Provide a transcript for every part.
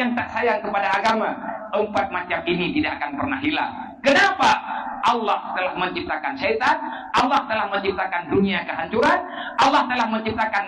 yang tak sayang kepada agama, empat macam ini tidak akan pernah hilang. Kenapa? Allah telah menciptakan syaitan, Allah telah menciptakan dunia kehancuran, Allah telah menciptakan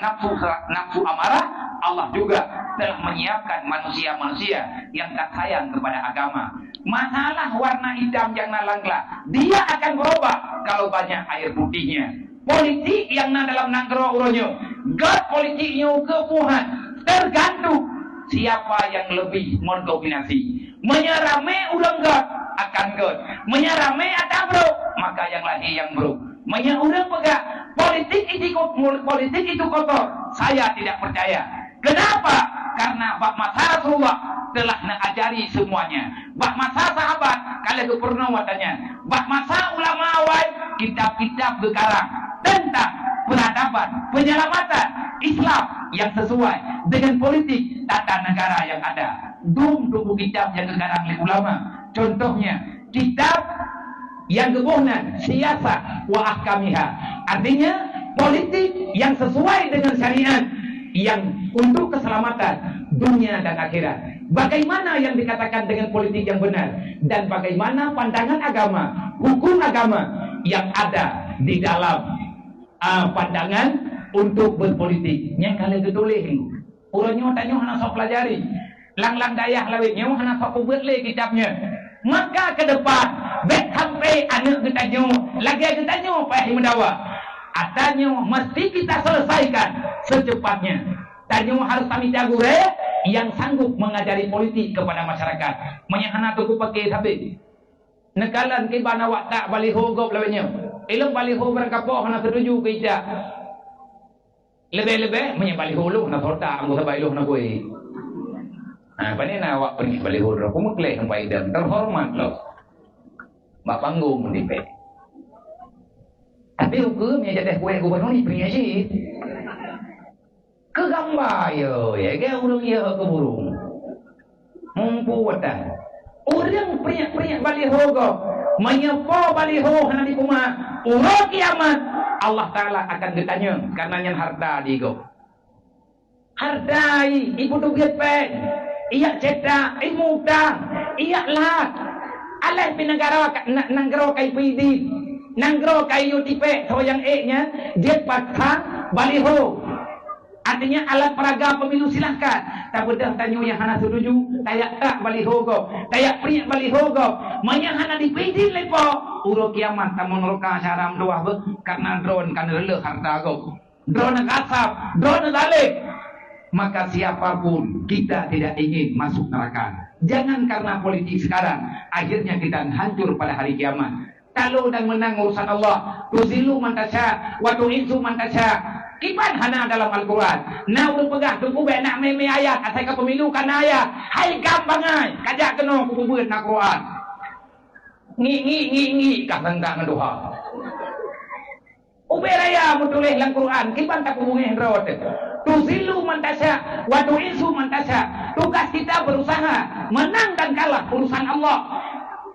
nafsu amarah, Allah juga telah menyiapkan manusia-manusia yang tak sayang kepada agama. Masalah warna hitam yang nalangla, dia akan berubah kalau banyak air putihnya. Politik yang dalam nanggro uronyo, god politiknya kepuhan, tergantung siapa yang lebih mendominasi. Menyerame ulang god akan god, menyerame ada bro, maka yang lagi yang bro. Menyerang pegak politik itu kotor. Saya tidak percaya. Kenapa? Karena bak masa Rasulullah telah mengajari semuanya. Bak masa sahabat kalau itu pernah watanya. Bak masa ulama awal kitab-kitab bekarang tentang peradaban, penyelamatan Islam yang sesuai dengan politik tata negara yang ada. Dum kitab yang sekarang oleh ulama. Contohnya kitab yang kebunan siasat wa ahkamiha. Artinya politik yang sesuai dengan syariat yang untuk keselamatan dunia dan akhirat. Bagaimana yang dikatakan dengan politik yang benar dan bagaimana pandangan agama, hukum agama yang ada di dalam pandangan untuk berpolitik. Yang kalian ketulih urangnya tanya hana sok pelajari. Lang-lang dayah lawitnya hana sok buat le kitabnya. Maka ke depan bet sampai anak kita nyu lagi kita nyu payah mendawa adanya mesti kita selesaikan secepatnya. Tanyo harus kami jagure yang sanggup mengajari politik kepada masyarakat. Menyahana tu pakai sabi nekalan ke bana wakta baliho gop lawenya ilmu baliho berkapo hana setuju ke ija lebih-lebih menyebaliho lu hana sorta anggo sabai lu hana koi. Nah, panina awak pergi balik huruf, kumukle sampai dan terhormat loh. Mbak panggung mendipe. Tapi hukumnya jadi kue gubernur ini punya sih. Kegambar yo, ya ke urung yo ke burung. Mumpu wadah. Urang perinyak baliho go, menyepo baliho hana di kuma. Urang kiamat Allah Taala akan ditanya karena yang harta digo. Hartai ibu tu getpe. Iya cetak, ilmu utang, iya lat. Alai pinagara nanggro kay pidi, nanggro kay utipe, so yang nya jet patha baliho. Artinya alat peraga pemilu silahkan. Tak bedah tanyo yang hana setuju, tayak tak baliho go, tayak priyak baliho go. Manya hana dipidi lepo. Uro kiamat tamun roka syaram doah be karena drone kan lele harta go. Drone kasap, drone dalik. Maka siapapun kita tidak ingin masuk neraka. Jangan karena politik sekarang akhirnya kita hancur pada hari kiamat. Kalau dan menang urusan Allah, tuzilu man tasya wa tu'izzu man tasya. Kipan hana dalam Al-Quran. Nah udah pegah tunggu be nak meme ayat asai ka pemilu kan ayat. Hai gampang ai, kajak kena ku buat nak Quran. Ngi ka tentang doa. Uberaya mutulih lang Quran, kipan tak hubungi rawat. Tuzilu man tasya wa tu'izzu man tasya. Tugas kita berusaha menang dan kalah urusan Allah.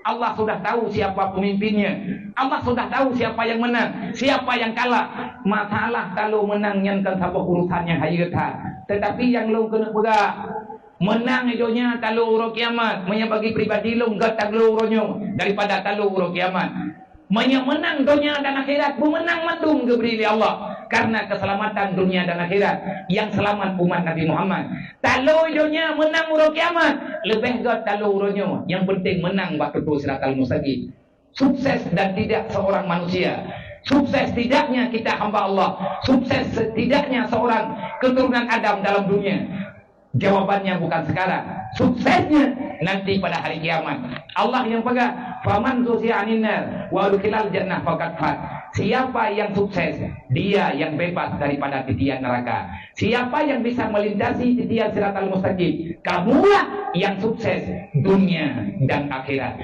Allah sudah tahu siapa pemimpinnya. Allah sudah tahu siapa yang menang, siapa yang kalah. Masalah kalau menang yang kan sabah urusannya hayatah. Tetapi yang lo kena pegang menang idonya kalau uro kiamat. Menyebagi pribadi lo enggak taglo uronyo daripada kalau uro kiamat. Menang dunia dan akhirat, memenang mandung diberi Allah karena keselamatan dunia dan akhirat yang selamat umat Nabi Muhammad. Kalau dunia menang urut kiamat, lebih god kalau urutnya. Yang penting menang waktu itu siratal mustaqim. Sukses dan tidak seorang manusia. Sukses tidaknya kita hamba Allah. Sukses setidaknya seorang keturunan Adam dalam dunia. Jawabannya bukan sekarang. Suksesnya nanti pada hari kiamat. Allah yang pegang. Faman zuhziha 'anil nar wa udkhilal jannah faqad faz. Siapa yang sukses, dia yang bebas daripada titian neraka. Siapa yang bisa melintasi titian siratal mustaqim, kamulah yang sukses dunia dan akhirat.